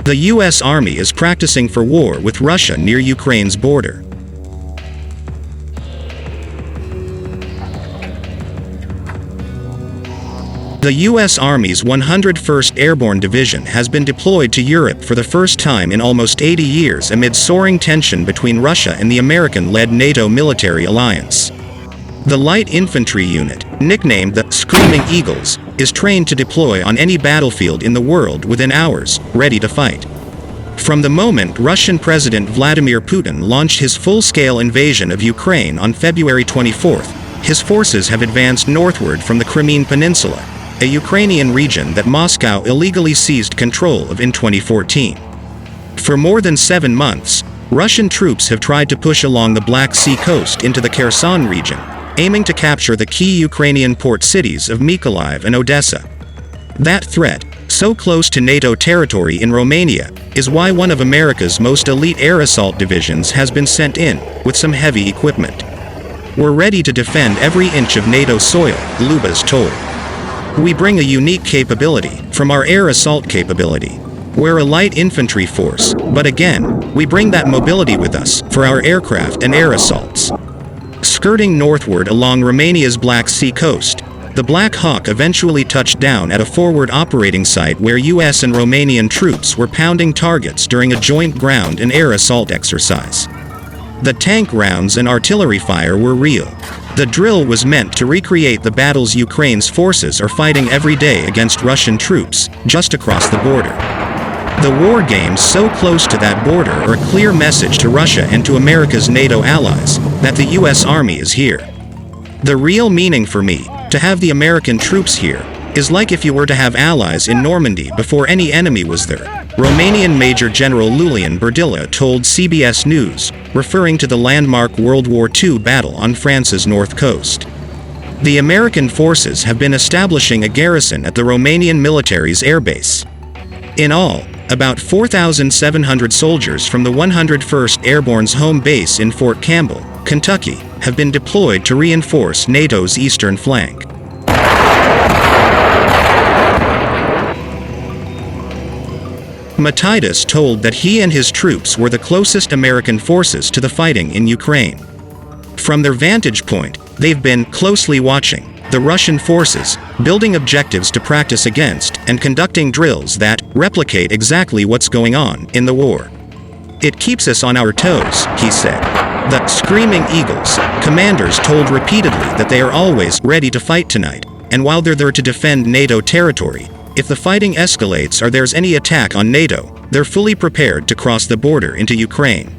The U.S. Army is practicing for war with Russia near Ukraine's border. The U.S. Army's 101st Airborne Division has been deployed to Europe for the first time in almost 80 years amid soaring tension between Russia and the American-led NATO military alliance. The light infantry unit, nicknamed the Screaming Eagles, is trained to deploy on any battlefield in the world within hours, ready to fight. From the moment Russian President Vladimir Putin launched his full-scale invasion of Ukraine on February 24th, his forces have advanced northward from the Crimean Peninsula, a Ukrainian region that Moscow illegally seized control of in 2014. For more than 7 months, Russian troops have tried to push along the Black Sea coast into the Kherson region, aiming to capture the key Ukrainian port cities of Mykolaiv and Odessa. That threat, so close to NATO territory in Romania, is why one of America's most elite air assault divisions has been sent in, with some heavy equipment. We're ready to defend every inch of NATO soil, Lubas told. We bring a unique capability from our air assault capability. We're a light infantry force, but again, we bring that mobility with us for our aircraft and air assaults. Skirting northward along Romania's Black Sea coast, the Black Hawk eventually touched down at a forward operating site where U.S. and Romanian troops were pounding targets during a joint ground and air assault exercise. The tank rounds and artillery fire were real. The drill was meant to recreate the battles Ukraine's forces are fighting every day against Russian troops, just across the border. The war games so close to that border are a clear message to Russia and to America's NATO allies that the U.S. Army is here. The real meaning for me, to have the American troops here, is like if you were to have allies in Normandy before any enemy was there, Romanian Major General Iulian Berdila told CBS News, referring to the landmark World War II battle on France's north coast. The American forces have been establishing a garrison at the Romanian military's airbase. In all, about 4,700 soldiers from the 101st Airborne's home base in Fort Campbell, Kentucky, have been deployed to reinforce NATO's eastern flank. Matidis told that he and his troops were the closest American forces to the fighting in Ukraine. From their vantage point, they've been closely watching the Russian forces, building objectives to practice against, and conducting drills that replicate exactly what's going on in the war. It keeps us on our toes, he said. The Screaming Eagles commanders told repeatedly that they are always ready to fight tonight, and while they're there to defend NATO territory, if the fighting escalates or there's any attack on NATO, they're fully prepared to cross the border into Ukraine.